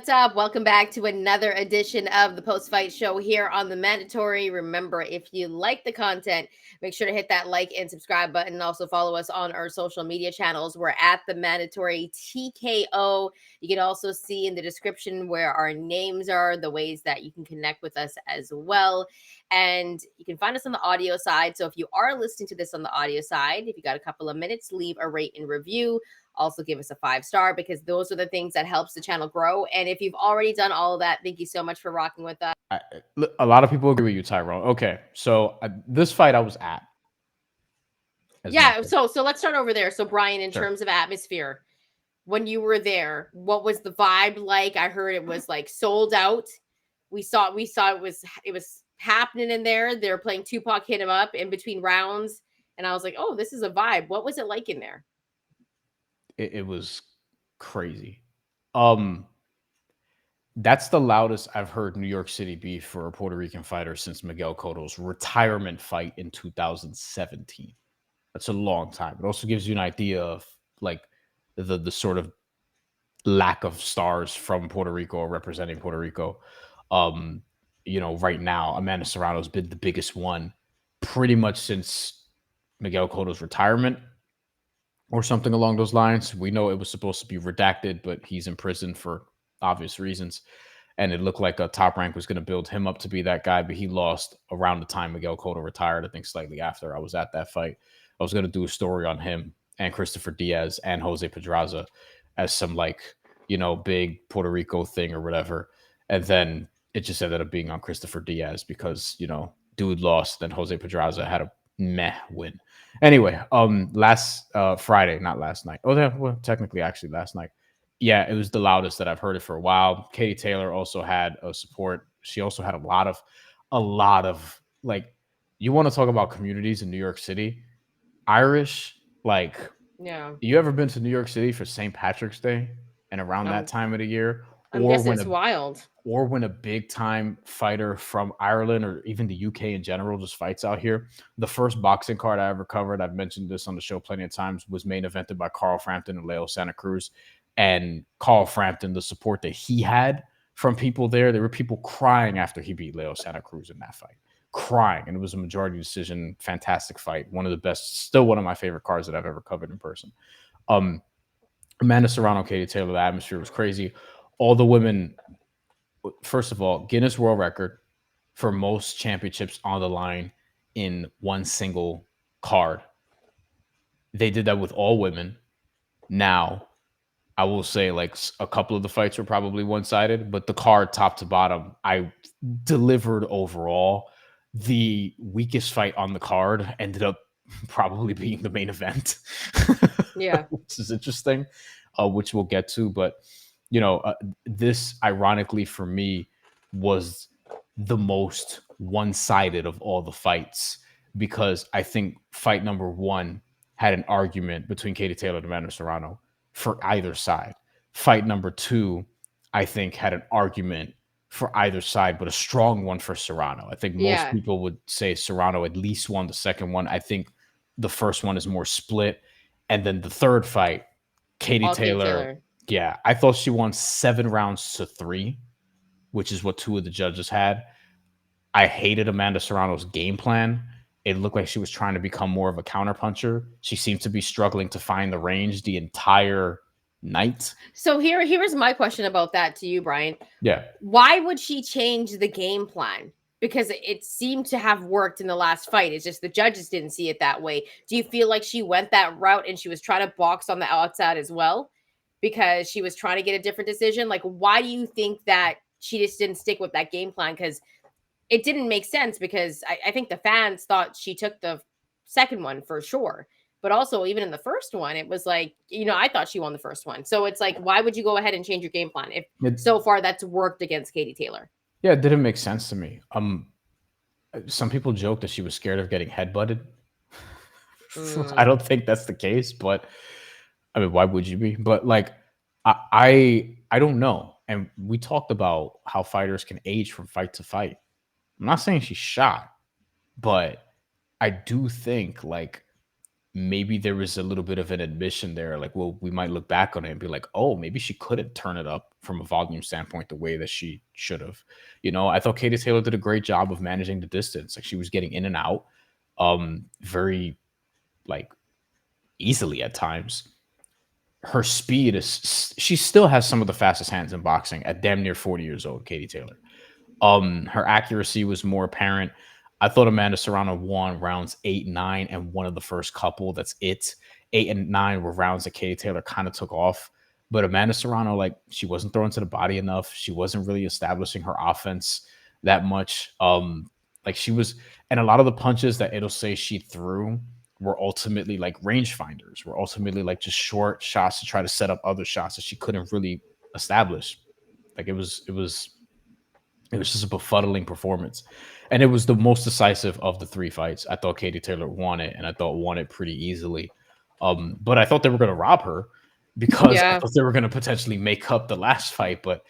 What's up? Welcome back to another edition of the Post Fight Show here on the Mandatory. Remember, if you like the content, make sure to hit that like and subscribe button and also follow us on our social media channels. We're at the Mandatory TKO. You can also see in the description where our names are, the ways that you can connect with us as well. And you can find us on the audio side. So if you are listening to this on the audio side, if you got a couple of minutes, leave a rate and review. Also give us a 5-star because those are the things that helps the channel grow. And if you've already done all of that, thank you so much for rocking with us. A lot of people agree with you, Tyrone. Okay, so this fight I was at as Yeah, mentioned. so let's start over there. So Bryan, in Sure. terms of atmosphere, when you were there, what was the vibe like? I heard it was like sold out. We saw it was happening in there. They were playing Tupac Hit 'Em Up in between rounds. And I was like, oh, this is a vibe. What was it like in there? It was crazy. Um, that's the loudest I've heard New York City be for a Puerto Rican fighter since Miguel Cotto's retirement fight in 2017. That's a long time. It also gives you an idea of like the sort of lack of stars from Puerto Rico or representing Puerto Rico. Um, right now, Amanda Serrano's been the biggest one pretty much since Miguel Cotto's retirement or something along those lines. We know it was supposed to be redacted, but he's in prison for obvious reasons. And it looked like a Top Rank was going to build him up to be that guy, but he lost around the time Miguel Cotto retired. I think slightly after I was at that fight. I was going to do a story on him and Christopher Diaz and Jose Pedraza as some big Puerto Rico thing or whatever. And then it just ended up being on Christopher Diaz because, dude lost. Then Jose Pedraza had a meh win. Anyway, last Friday, not last night. Oh, well, technically, actually, last night. Yeah, it was the loudest that I've heard it for a while. Katie Taylor also had a support. She also had a lot of like. You want to talk about communities in New York City? Irish, like, Yeah. you ever been to New York City for St. Patrick's Day and around that I'm time of the year, I'm or guessing when it's wild. a big time fighter from Ireland or even the UK in general just fights out here. The first boxing card I ever covered, I've mentioned this on the show plenty of times, was main evented by Carl Frampton and Leo Santa Cruz. And Carl Frampton, the support that he had from people there were people crying after he beat Leo Santa Cruz in that fight. Crying. And it was a majority decision, fantastic fight. One of the best, still one of my favorite cards that I've ever covered in person. Um, Amanda Serrano, Katie Taylor, the atmosphere was crazy. All the women, first of all, Guinness World Record for most championships on the line in one single card. They did that with all women. Now, I will say, like, a couple of the fights were probably one sided, but the card top to bottom, I delivered overall. The weakest fight on the card ended up probably being the main event, Yeah. which is interesting, which we'll get to. But, this, ironically for me, was the most one sided of all the fights because I think fight number one had an argument between Katie Taylor and Amanda Serrano for either side. Fight number two, I think, had an argument for either side, but a strong one for Serrano. I think most Yeah. people would say Serrano at least won the second one. I think the first one is more split. And then the third fight, Katie All Katie Taylor, Taylor. yeah, I thought she won 7 rounds to 3, which is what two of the judges had. I hated Amanda Serrano's game plan. It looked like she was trying to become more of a counterpuncher. She seemed to be struggling to find the range the entire night. So here's my question about that to you, Bryan. Yeah. Why would she change the game plan? Because it seemed to have worked in the last fight. It's just the judges didn't see it that way. Do you feel like she went that route and she was trying to box on the outside as well? Because she was trying to get a different decision? Like, why do you think that she just didn't stick with that game plan? Because it didn't make sense because I think the fans thought she took the second one for sure. But also, even in the first one, it was like, I thought she won the first one. So it's like, why would you go ahead and change your game plan if It, so far that's worked against Katie Taylor? yeah, it didn't make sense to me. Some people joke that she was scared of getting headbutted. I Mm, don't think that's the case, but I mean, why would you be? But like, I don't know. And we talked about how fighters can age from fight to fight. I'm not saying she's shot, but I do think like maybe there was a little bit of an admission there. Like, well, we might look back on it and be like, oh, maybe she couldn't turn it up from a volume standpoint the way that she should have. I thought Katie Taylor did a great job of managing the distance. Like she was getting in and out, very like easily at times. Her speed is she still has some of the fastest hands in boxing at damn near 40 years old, Katie Taylor. Her accuracy was more apparent. I thought Amanda Serrano won rounds 8, 9, and one of the first couple. That's it. 8 and 9 were rounds that Katie Taylor kind of took off. But Amanda Serrano, like, she wasn't throwing to the body enough. She wasn't really establishing her offense that much. Like she was, and a lot of the punches that it'll say she threw were ultimately like rangefinders, were ultimately like just short shots to try to set up other shots that she couldn't really establish. Like it was just a befuddling performance. And it was the most decisive of the three fights. I thought Katie Taylor won it, and I thought won it pretty easily. But I thought they were going to rob her because I Yeah. thought they were going to potentially make up the last fight, but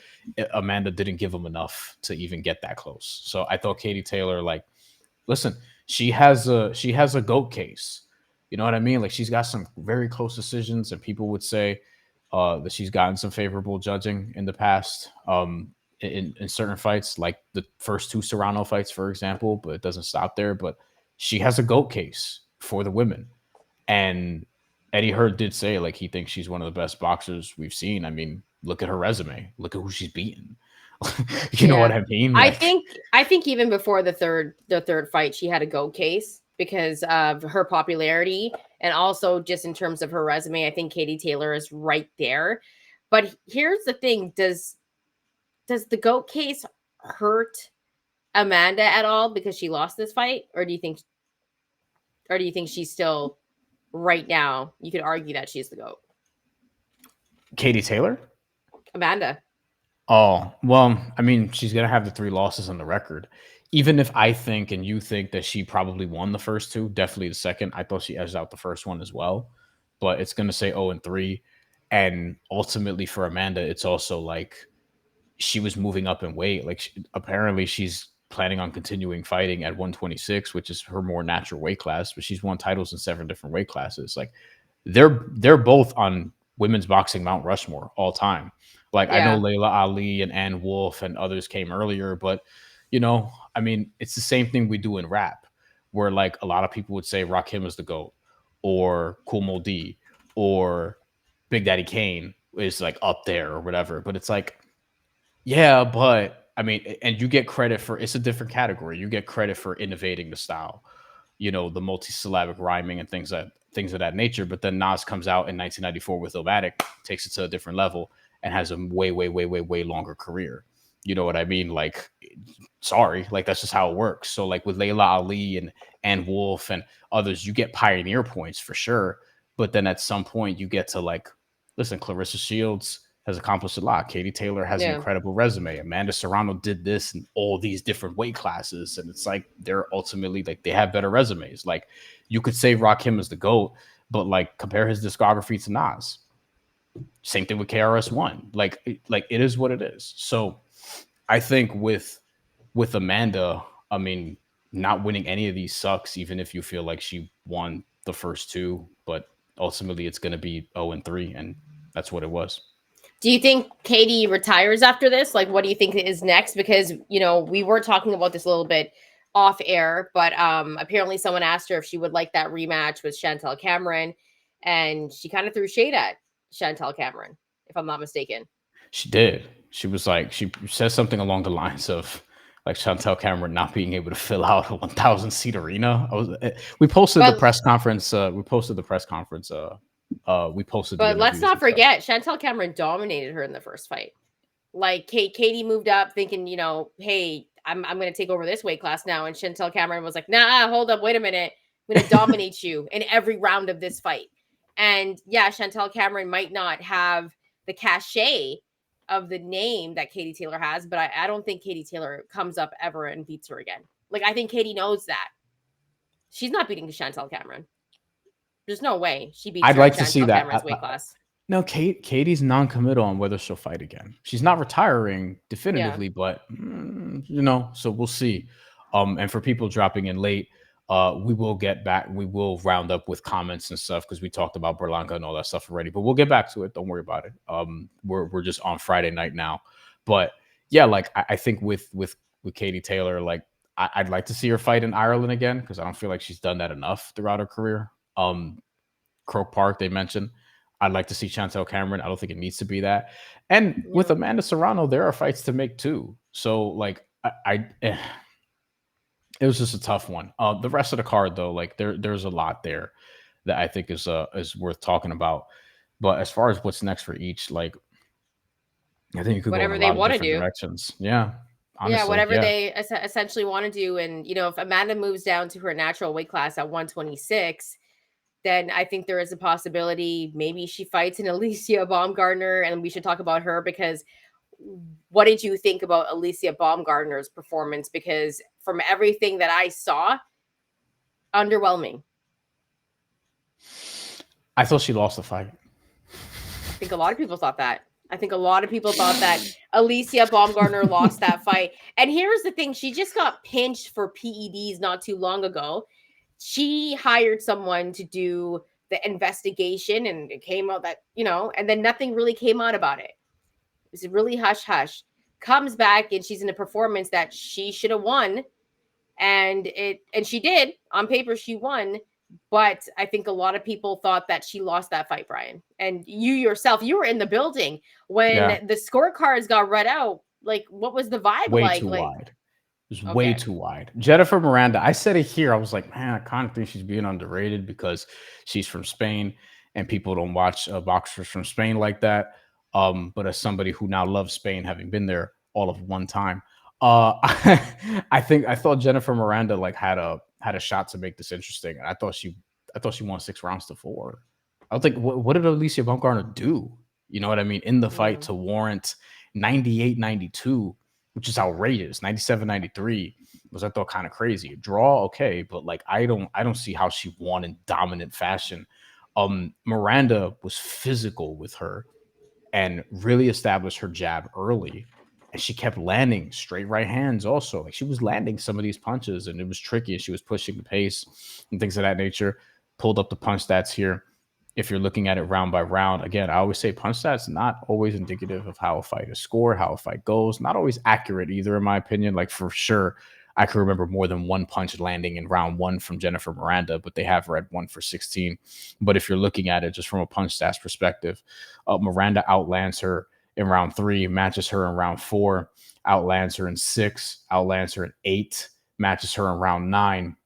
Amanda didn't give them enough to even get that close. So I thought Katie Taylor, like, listen, she has a goat case. You know what I mean? Like she's got some very close decisions, and people would say that she's gotten some favorable judging in the past. In certain fights, like the first two Serrano fights, for example, but it doesn't stop there. But she has a GOAT case for the women. And Eddie Hearn did say like he thinks she's one of the best boxers we've seen. I mean, look at her resume. Look at who she's beaten. You know what Yeah. I mean? I Like think I think even before the third fight, she had a go case because of her popularity and also just in terms of her resume. I think Katie Taylor is right there. But here's the thing: does the goat case hurt Amanda at all because she lost this fight, or do you think she's still right now? You could argue that she's the goat, Katie Taylor? Amanda. Oh, well, I mean, she's gonna have the three losses on the record. Even if I think and you think that she probably won the first two, definitely the second. I thought she edged out the first one as well, but it's gonna say 0 and 3. And ultimately for Amanda, it's also like she was moving up in weight. Like apparently she's planning on continuing fighting at 126, which is her more natural weight class, but she's won titles in 7 different weight classes. Like they're both on women's boxing Mount Rushmore all time. Like I know Yeah, Layla Ali and Ann Wolf and others came earlier, but I mean, it's the same thing we do in rap, where like a lot of people would say Rakim is the GOAT, or Kool Moe Dee, or Big Daddy Kane is like up there or whatever. But it's like, yeah, but I mean, and you get credit for it's a different category. You get credit for innovating the style, the multisyllabic rhyming and things of that nature. But then Nas comes out in 1994 with Illmatic, takes it to a different level, and has a way, way, way, way, way longer career. You know what I mean? Like, sorry, like that's just how it works. So like with Layla Ali and Wolf and others, you get pioneer points for sure. But then at some point you get to like, listen, Clarissa Shields has accomplished a lot. Katie Taylor has an yeah. incredible resume. Amanda Serrano did this in all these different weight classes. And it's like they're ultimately like they have better resumes. Like you could say Rakim is the GOAT, but like compare his discography to Nas. Same thing with KRS-One. Like it is what it is. So I think with Amanda, I mean, not winning any of these sucks, even if you feel like she won the first two, but ultimately it's going to be 0 and 3, and that's what it was. Do you think Katie retires after this? Like, what do you think is next? Because we were talking about this a little bit off air, but apparently someone asked her if she would like that rematch with Shantelle Cameron, and she kind of threw shade at Shantelle Cameron, if I'm not mistaken. She did. She was like, she says something along the lines of like Chantel Cameron not being able to fill out a 1,000 seat arena. We posted the But press conference. We posted the press conference. We posted the but let's interviews not and stuff. forget, Shantelle Cameron dominated her in the first fight. Like Katie moved up thinking, hey, I'm gonna take over this weight class now. And Chantel Cameron was like, nah, hold up, wait a minute. I'm gonna dominate you in every round of this fight. And yeah, Chantel Cameron might not have the cachet of the name that Katie Taylor has, but I don't think Katie Taylor comes up ever and beats her again. Like I think Katie knows that. She's not beating Chantel Cameron. There's no way she beats I'd her in like to see Chantel that. Cameron's weight class. No, Katie's non-committal on whether she'll fight again. She's not retiring Yeah. definitively, but so we'll see. And for people dropping in late, We will get back. We will round up with comments and stuff because we talked about Berlanca and all that stuff already. But we'll get back to it. Don't worry about it. We're just on Friday night now. But yeah, like I think with Katie Taylor, like I'd like to see her fight in Ireland again because I don't feel like she's done that enough throughout her career. Croke Park, they mentioned. I'd like to see Chantel Cameron. I don't think it needs to be that. And with Yeah. Amanda Serrano, there are fights to make too. So like it was just a tough one. The rest of the card though, like there's a lot there that I think is worth talking about. But as far as what's next for each, like I think you could go in a Whatever they lot of want to different do. directions. Yeah, Yeah, honestly, whatever yeah, they essentially want to do. And, if Amanda moves down to her natural weight class at 126, then I think there is a possibility maybe she fights an Alicia Baumgardner, and we should talk about her because what did you think about Alicia Baumgardner's performance? Because from everything that I saw, underwhelming. I thought she lost the fight. I think a lot of people thought that. I think a lot of people thought that Alicia Baumgardner lost that fight. And here's the thing, she just got pinched for PEDs not too long ago. She hired someone to do the investigation, and it came out that, and then nothing really came out about it. It was really hush hush. Comes back and she's in a performance that she should have won, and she did. On paper she won, but I think a lot of people thought that she lost that fight, Bryan. And you yourself, you were in the building Yeah, when the scorecards got read out. Like, what was the vibe way like? too Like, wide. It was way okay. too wide. Jennifer Miranda, I said it here. I was like, man, I kind of think she's being underrated because she's from Spain and people don't watch boxers from Spain like that. But as somebody who now loves Spain, having been there all of one time, I thought Jennifer Miranda like had a shot to make this interesting. And I thought she won 6 rounds to 4. I was like, what did Alicia Baumgartner do? You know what I mean? In the fight Mm. to warrant 98-92, which is outrageous. 97-93 was, I thought, kind of crazy. Draw, okay, but like I don't see how she won in dominant fashion. Miranda was physical with her and really established her jab early. And she kept landing straight right hands also. Like she was landing some of these punches and it was tricky. And she was pushing the pace and things of that nature. Pulled up the punch stats here. If you're looking at it round by round, again, I always say punch stats not always indicative of how a fight is scored, how a fight goes, not always accurate either, in my opinion. Like for sure, I can remember more than one punch landing in round one from Jennifer Miranda, but they have read one for 16. But if you're looking at it just from a punch stats perspective, Miranda outlands her in round 3, matches her in round 4, outlands her in 6, outlands her in 8, matches her in round 9.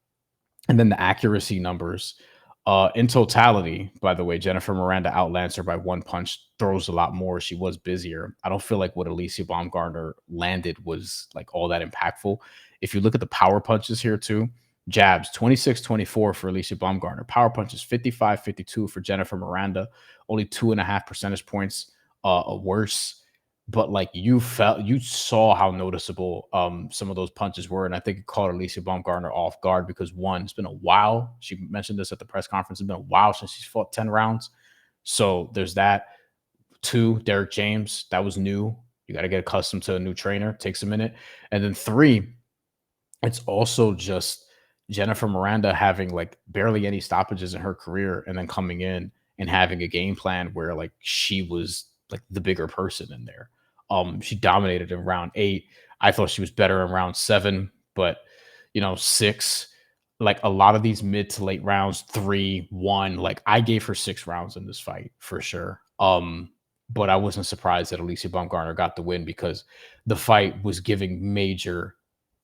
And then the accuracy numbers. In totality, by the way, Jennifer Miranda outlands her by one punch, throws a lot more. She was busier. I don't feel like what Alicia Baumgardner landed was like all that impactful. If you look at the power punches here too, jabs 26-24 for Alicia Baumgardner, power punches 55-52 for Jennifer Miranda, only 2.5 percentage points worse. But like you saw how noticeable some of those punches were, and I think it caught Alicia Baumgardner off guard because one, it's been a while. She mentioned this at the press conference. It's been a while since she's fought 10 rounds, so there's that. Two, Derek James, that was new. You got to get accustomed to a new trainer. Takes a minute, and then three, it's also just Jennifer Miranda having like barely any stoppages in her career and then coming in and having a game plan where like she was like the bigger person in there. She dominated in round 8. I thought she was better in round 7, but 6, like a lot of these mid to late rounds, 3, 1, like I gave her 6 rounds in this fight for sure. But I wasn't surprised that Alicia Baumgardner got the win because the fight was giving major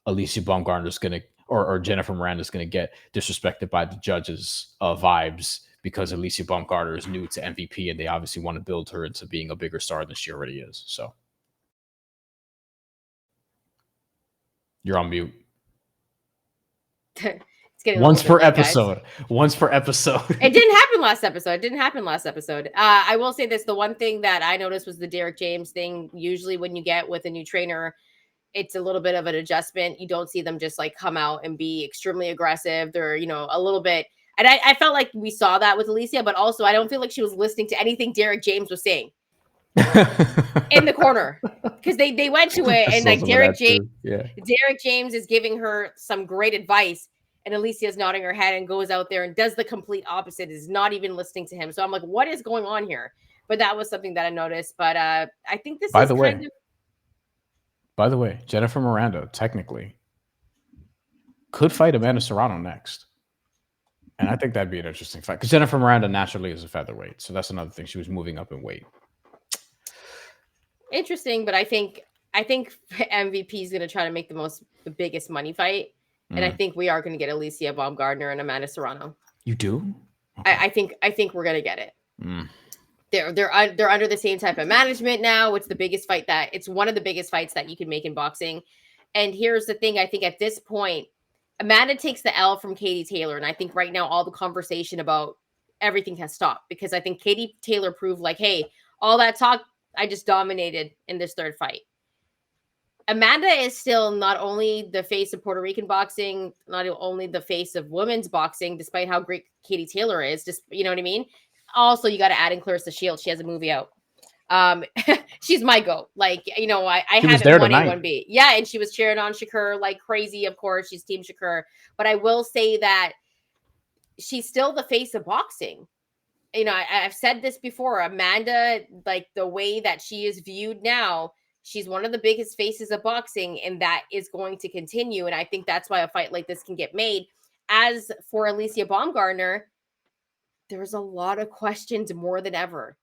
Alicia Baumgartner's going to, or Jennifer Miranda's going to get disrespected by the judges' vibes because Alicia Baumgartner is new to MVP and they obviously want to build her into being a bigger star than she already is. So you're on mute. It's getting a Once little bit per late, guys. episode. Once per episode. It didn't happen last episode. It didn't happen last episode. I will say this: the one thing that I noticed was the Derek James thing. Usually, when you get with a new trainer, it's a little bit of an adjustment. You don't see them just like come out and be extremely aggressive. They're, a little bit. And I felt like we saw that with Alicia, but also I don't feel like she was listening to anything Derek James was saying in the corner because they went to it I and saw like some of that too. Yeah. Derek James is giving her some great advice. And Alicia's nodding her head and goes out there and does the complete opposite, is not even listening to him. So I'm like, what is going on here? But that was something that I noticed. But I think this By is the kind way, of Jennifer Miranda technically could fight Amanda Serrano next. And I think that'd be an interesting fight because Jennifer Miranda naturally is a featherweight. So that's another thing. She was moving up in weight. interesting. But I think MVP is going to try to make the biggest money fight. And I think we are going to get Alicia Baumgardner and Amanda Serrano. You do? Okay. I think we're going to get it. Mm. They're under the same type of management now. It's one of the biggest fights that you can make in boxing. And here's the thing, I think at this point, Amanda takes the L from Katie Taylor. And I think right now all the conversation about everything has stopped because I think Katie Taylor proved like, hey, all that talk, I just dominated in this third fight. Amanda is still not only the face of Puerto Rican boxing, not only the face of women's boxing, despite how great Katie Taylor is, just, you know what I mean? Also, you got to add in Clarissa Shields. She has a movie out. She's my goat. Like, you know, I have it 1A, 1B. Yeah, and she was cheering on Shakur like crazy, of course. She's Team Shakur. But I will say that she's still the face of boxing. You know, I've said this before. Amanda, like the way that she is viewed now, she's one of the biggest faces of boxing, and that is going to continue. And I think that's why a fight like this can get made. As for Alicia Baumgardner, there's a lot of questions more than ever.